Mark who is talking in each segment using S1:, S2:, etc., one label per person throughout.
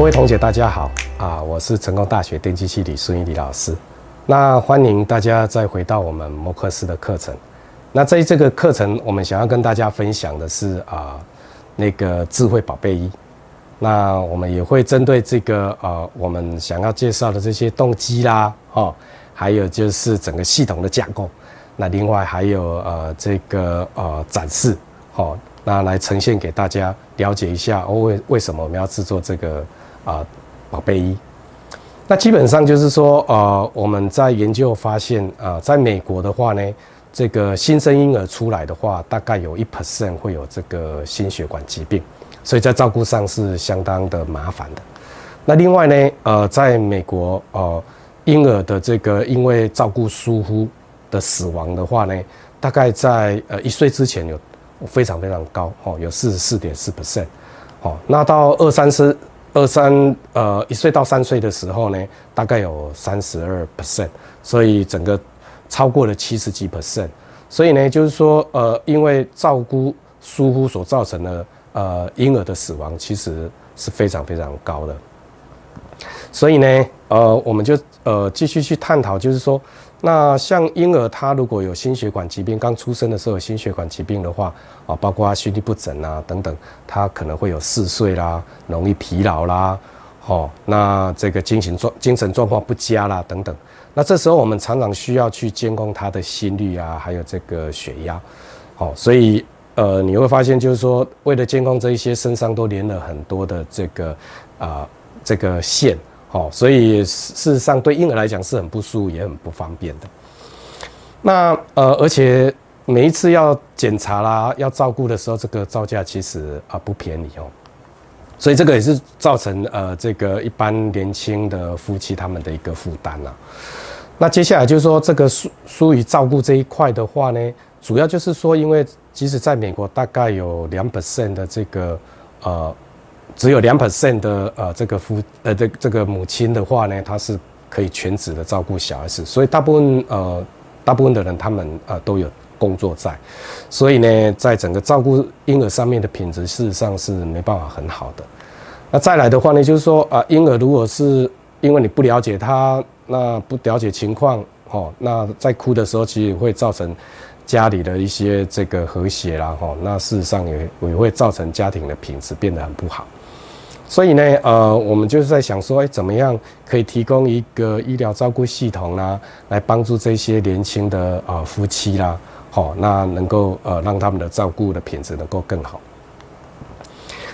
S1: 位同学大家好我是成功大学电机系李顺义李老师。那欢迎大家再回到我们摩克斯的课程。那在这个课程，我们想要跟大家分享的是那个智慧宝贝衣。那我们也会针对这个我们想要介绍的这些动机啦，还有就是整个系统的架构。那另外还有这个展示，那来呈现给大家了解一下为什么我们要制作这个宝贝衣。那基本上就是说我们在研究发现在美国的话呢，这个新生婴儿出来的话，大概有1% 会有这个心血管疾病，所以在照顾上是相当的麻烦的。那另外呢在美国婴儿的这个因为照顾疏忽的死亡的话呢，大概在1岁之前有非常非常高有 44.4%。那到1岁到3岁的时候呢，大概有 32%， 所以整个超过了70几%。所以呢，就是说因为照顾疏忽所造成的婴儿的死亡，其实是非常非常高的。所以呢，我们就继续去探讨，就是说，那像婴儿他如果有心血管疾病，刚出生的时候有心血管疾病的话包括心律不整等等，他可能会有嗜睡啦，容易疲劳啦，那这个精神状况不佳啦等等。那这时候我们常常需要去监控他的心率还有这个血压，所以你会发现就是说，为了监控这一些，身上都连了很多的这个线。所以事实上对婴儿来讲是很不舒服也很不方便的。那而且每一次要检查啦要照顾的时候，这个造价其实不便宜所以这个也是造成这个一般年轻的夫妻他们的一个负担啦。那接下来就是说，这个疏于照顾这一块的话呢，主要就是说，因为即使在美国大概有2% 的这个只有2% 的这个母亲的话呢，她是可以全职的照顾小孩子，所以大部分的人他们都有工作在，所以呢，在整个照顾婴儿上面的品质，事实上是没办法很好的。那再来的话呢，就是说婴儿如果是因为你不了解他，那不了解情况那在哭的时候，其实会造成家里的一些这个和谐啦那事实上也会造成家庭的品质变得很不好。所以呢我们就是在想说怎么样可以提供一个医疗照顾系统啦，来帮助这些年轻的夫妻啦那能够让他们的照顾的品质能够更好。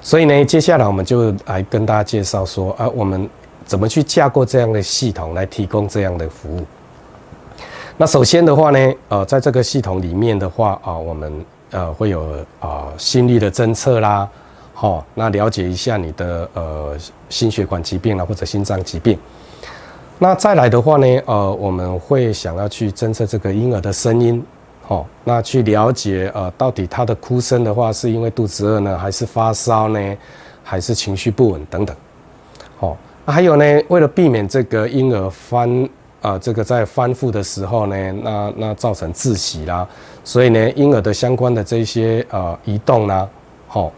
S1: 所以呢，接下来我们就来跟大家介绍说我们怎么去架构这样的系统来提供这样的服务。那首先的话呢在这个系统里面的话我们会有心率的侦测啦那了解一下你的心血管疾病啦或者心脏疾病。那再来的话呢我们会想要去侦测这个婴儿的声音那去了解到底他的哭声的话是因为肚子饿呢，还是发烧呢，还是情绪不稳等等还有呢，为了避免这个婴儿这个在翻覆的时候呢那造成窒息啦，所以呢婴儿的相关的这些移动啦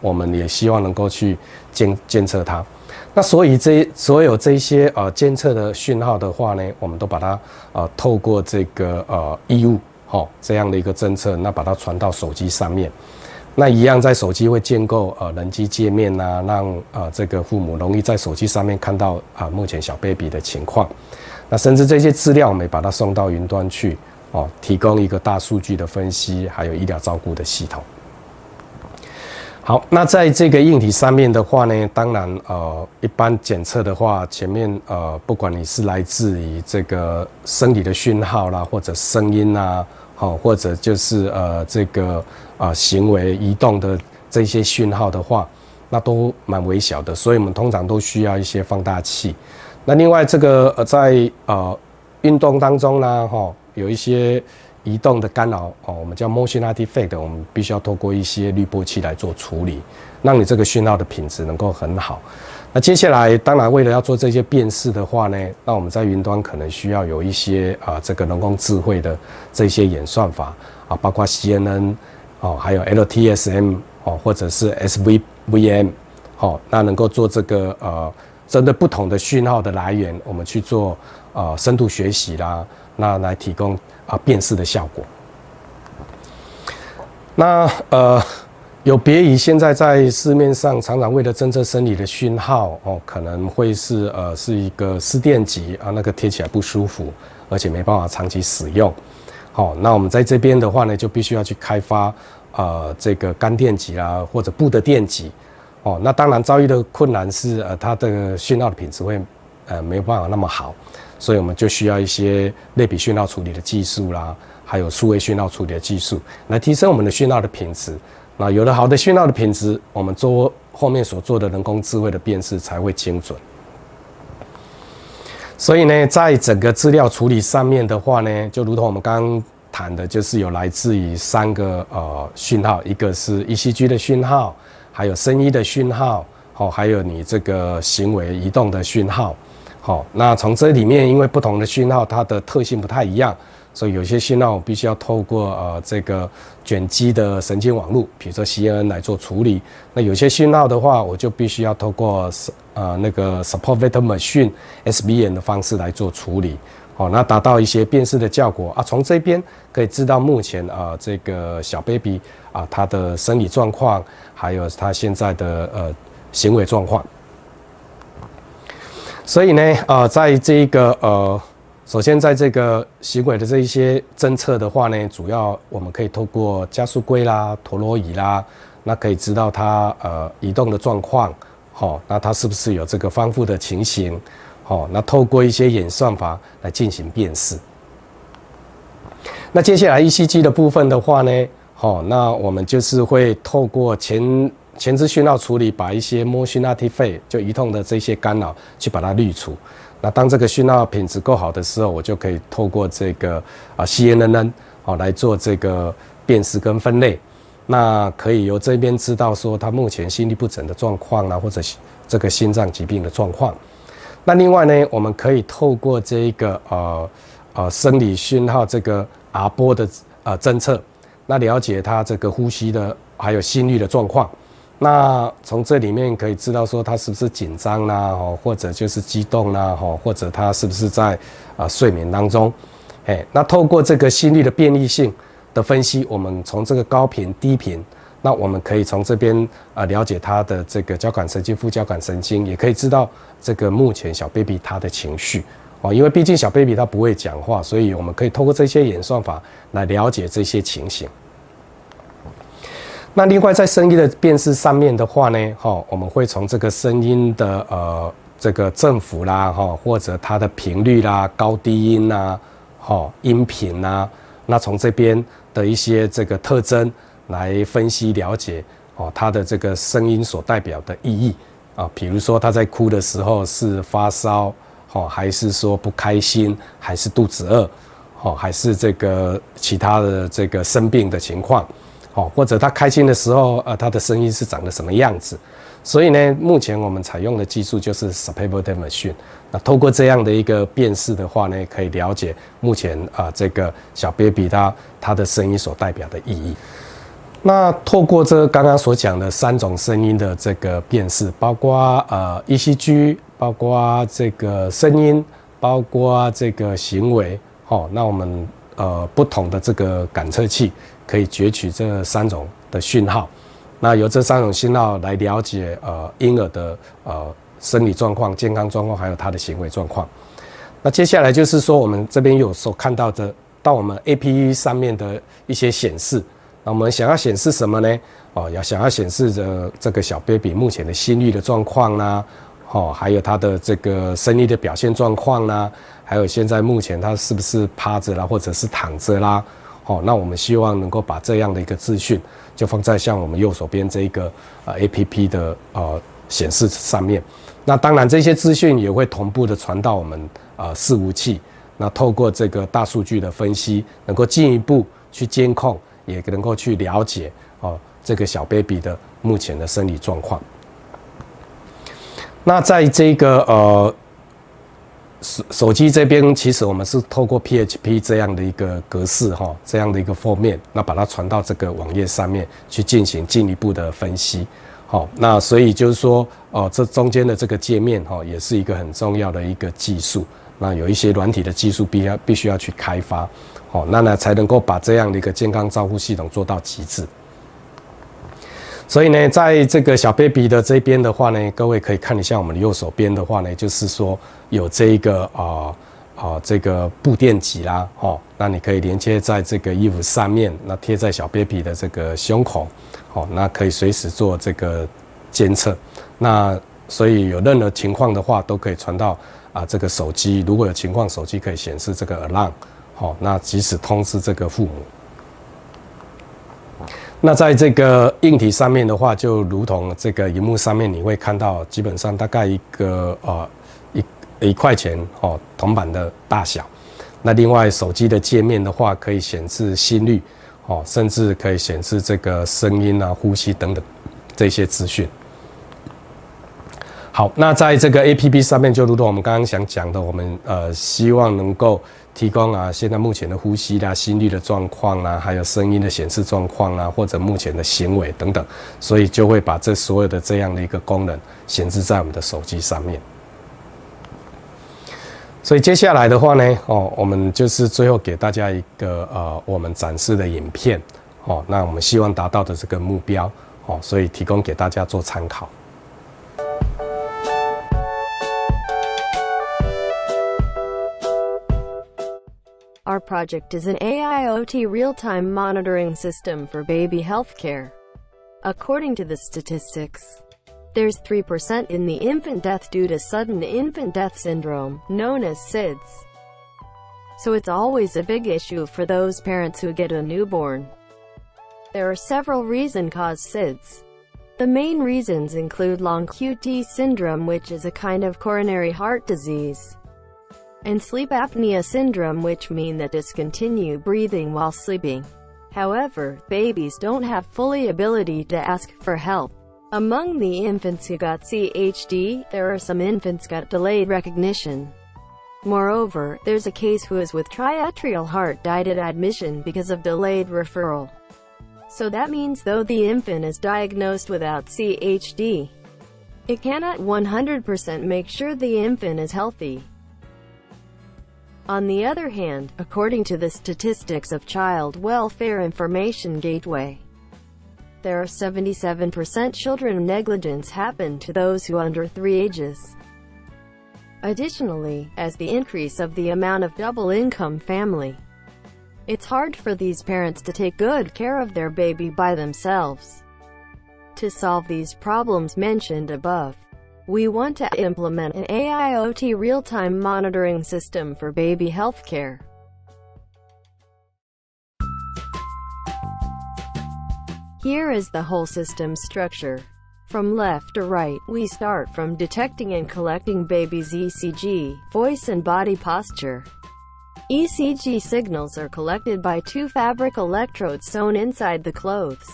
S1: 我们也希望能够去监测它。那所以所有这些监测的讯号的话呢，我们都把它透过这个衣物这样的一个侦测，那把它传到手机上面。那一样在手机会建构人机界面让这个父母容易在手机上面看到目前小 baby 的情况。那甚至这些资料我们也把它送到云端去提供一个大数据的分析，还有医疗照顾的系统。好，那在这个硬体上面的话呢，当然一般检测的话，前面不管你是来自于这个生理的讯号啦，或者声音啦，或者就是这个行为移动的这些讯号的话，那都蛮微小的，所以我们通常都需要一些放大器。那另外这个在运动当中呢有一些移动的干扰我们叫 motion artifact， 我们必须要透过一些滤波器来做处理，让你这个讯号的品质能够很好。那接下来当然为了要做这些辨识的话呢，那我们在云端可能需要有一些这个人工智慧的这些演算法包括 CNN 还有 LTSM或者是 SVM那能够做这个针对不同的讯号的来源，我们去做深度学习啦，那来提供辨识的效果。那有别于现在在市面上常常为了侦测生理的讯号可能会是一个湿电极那个贴起来不舒服，而且没办法长期使用。那我们在这边的话呢，就必须要去开发这个干电极啦，或者布的电极。那当然遭遇的困难是它的讯号的品质会没有办法那么好，所以我们就需要一些类比讯号处理的技术啦，还有数位讯号处理的技术，来提升我们的讯号的品质。那有了好的讯号的品质，我们做后面所做的人工智慧的辨识才会精准。所以呢，在整个资料处理上面的话呢，就如同我们刚刚谈的，就是有来自于3个讯号，一个是 ECG 的讯号，还有声音的讯号，还有你这个行为移动的讯号。那从这里面，因为不同的讯号它的特性不太一样，所以有些讯号我必须要透过这个卷积的神经网络，比如说 CNN 来做处理。那有些讯号的话，我就必须要透过那个 Support Vector Machine SVM 的方式来做处理。那达到一些辨识的效果从这边可以知道目前这个小 baby 他的生理状况，还有他现在的行为状况。所以呢，在这个首先在这个行为的这一些侦测的话呢，主要我们可以透过加速柜啦、陀螺仪啦，那可以知道它移动的状况，那它是不是有这个翻覆的情形，那透过一些演算法来进行辨识。那接下来 ECG 的部分的话呢，那我们就是会透过前置讯号处理，把一些 motion artifact 就移动的这些干扰去把它滤除。那当这个讯号品质够好的时候，我就可以透过这个CNN 来做这个辨识跟分类。那可以由这边知道说他目前心律不整的状况啦，或者这个心脏疾病的状况。那另外呢，我们可以透过这一个生理讯号这个 R 波的侦测，那了解他这个呼吸的还有心率的状况。那从这里面可以知道说他是不是紧张啦，或者就是激动啦，或者他是不是在睡眠当中。那透过这个心率的变异性的分析，我们从这个高频、低频，那我们可以从这边了解他的这个交感神经、副交感神经，也可以知道这个目前小 baby 他的情绪。因为毕竟小 baby 他不会讲话，所以我们可以透过这些演算法来了解这些情形。那另外在声音的辨识上面的话呢，我们会从这个声音的这个振幅啦，或者它的频率啦、高低音啦、音频啦，那从这边的一些这个特征来分析了解它的这个声音所代表的意义比如说他在哭的时候是发烧还是说不开心，还是肚子饿还是这个其他的这个生病的情况。或者他开心的时候，他的声音是长得什么样子？所以呢，目前我们采用的技术就是 Support Vector Machine。那透过这样的一个辨识的话呢，可以了解目前这个小 baby 他的声音所代表的意义。那透过这刚刚所讲的3种声音的这个辨识，包括ECG， 包括这个声音，包括这个行为，那我们不同的这个感测器可以攫取这3种的讯号，那由这3种讯号来了解婴儿的生理状况、健康状况，还有他的行为状况。那接下来就是说，我们这边有所看到的，到我们 APE 上面的一些显示。那我们想要显示什么呢？想要显示这个小 baby 目前的心率的状况啦，还有他的这个生理的表现状况啦，还有现在目前他是不是趴着啦，或者是躺着啦。那我们希望能够把这样的一个资讯就放在像我们右手边这一个APP 的显示上面。那当然这些资讯也会同步的传到我们伺服器，那透过这个大数据的分析，能够进一步去监控，也能够去了解这个小 baby 的目前的生理状况。那在这个手机这边，其实我们是透过 PHP 这样的一个格式这样的一个封面，那把它传到这个网页上面去进行进一步的分析。好，那所以就是说，这中间的这个界面，也是一个很重要的一个技术。那有一些软体的技术必须要去开发，那呢才能够把这样的一个健康照护系统做到极致。所以呢，在这个小 baby 的这边的话呢，各位可以看一下我们的右手边的话呢，就是说有这一个这个布垫级啦，那你可以连接在这个衣服上面，那贴在小 baby 的这个胸口，那可以随时做这个监测。那所以有任何情况的话，都可以传到这个手机。如果有情况，手机可以显示这个 alarm，那及时通知这个父母。那在这个硬体上面的话，就如同这个萤幕上面你会看到，基本上大概一个1块钱铜板的大小。那另外手机的界面的话，可以显示心率，甚至可以显示这个声音啊、呼吸等等这些资讯。好，那在这个 APP 上面，就如同我们刚刚想讲的，我们希望能够提供现在目前的呼吸啦、心率的状况啦，还有声音的显示状况啦，或者目前的行为等等，所以就会把这所有的这样的一个功能显示在我们的手机上面。所以接下来的话呢，我们就是最后给大家一个我们展示的影片，那我们希望达到的这个目标，所以提供给大家做参考。
S2: Our project is an AIoT real-time monitoring system for baby healthcare. According to the statistics, there's 3% in the infant death due to sudden infant death syndrome, known as SIDS. So it's always a big issue for those parents who get a newborn. There are several reasons cause SIDS. The main reasons include long QT syndrome, which is a kind of coronary heart disease, and sleep apnea syndrome, which mean that discontinue breathing while sleeping. However, babies don't have fully ability to ask for help. Among the infants who got CHD, there are some infants got delayed recognition. Moreover, there's a case who is with triatrial heart died at admission because of delayed referral. So that means though the infant is diagnosed without CHD, it cannot 100% make sure the infant is healthy. On the other hand, according to the statistics of Child Welfare Information Gateway, there are 77% children negligence happen to those who under 3 ages. Additionally, as the increase of the amount of double-income family, it's hard for these parents to take good care of their baby by themselves. To solve these problems mentioned above, we want to implement an AIoT real-time monitoring system for baby healthcare. Here is the whole system structure. From left to right, we start from detecting and collecting baby's ECG, voice and body posture. ECG signals are collected by 2 fabric electrodes sewn inside the clothes.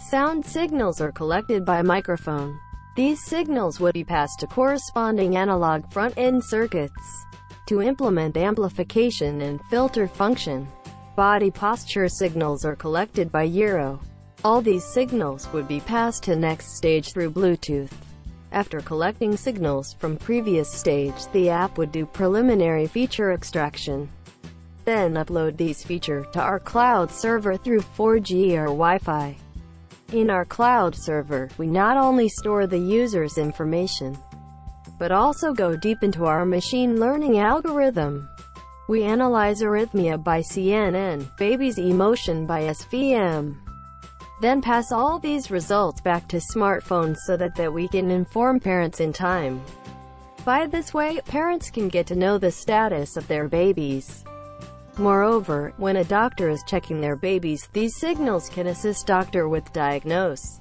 S2: Sound signals are collected by microphone. These signals would be passed to corresponding analog front-end circuits to implement amplification and filter function. Body posture signals are collected by gyro. All these signals would be passed to next stage through Bluetooth. After collecting signals from previous stage, the app would do preliminary feature extraction. Then upload these features to our cloud server through 4G or Wi-Fi. In our cloud server, we not only store the user's information, but also go deep into our machine learning algorithm. We analyze arrhythmia by CNN, baby's emotion by SVM. Then pass all these results back to smartphones so that we can inform parents in time. By this way, parents can get to know the status of their babies. Moreover, when a doctor is checking their babies, these signals can assist doctor with diagnosis.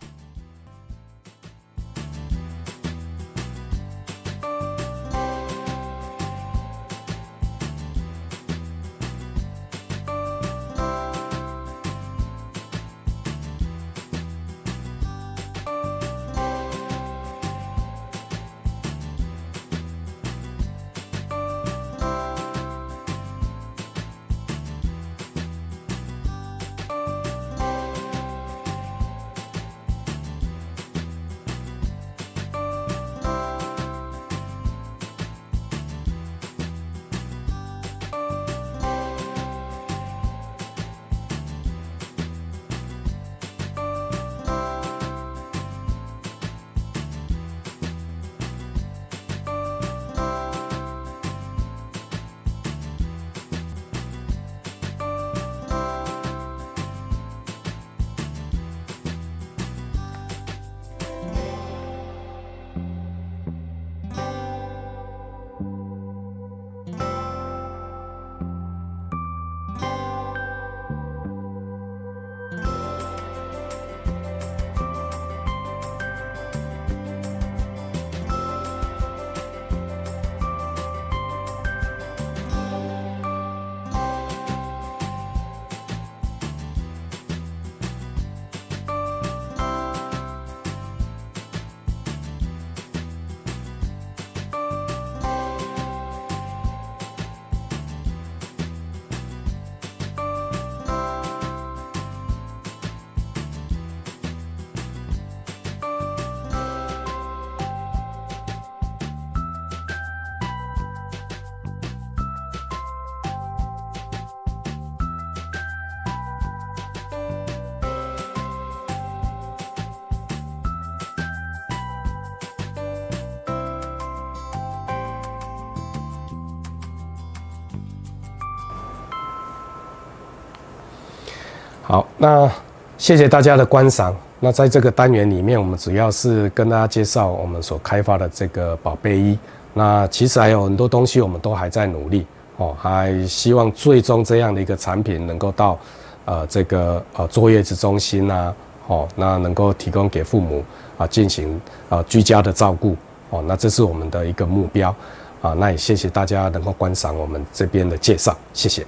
S1: 好，那谢谢大家的观赏。那在这个单元里面，我们主要是跟大家介绍我们所开发的这个宝贝衣。那其实还有很多东西我们都还在努力哦，还希望最终这样的一个产品能够到这个坐月子中心啊，哦，那能够提供给父母进行居家的照顾哦，那这是我们的一个目标啊。那也谢谢大家能够观赏我们这边的介绍，谢谢。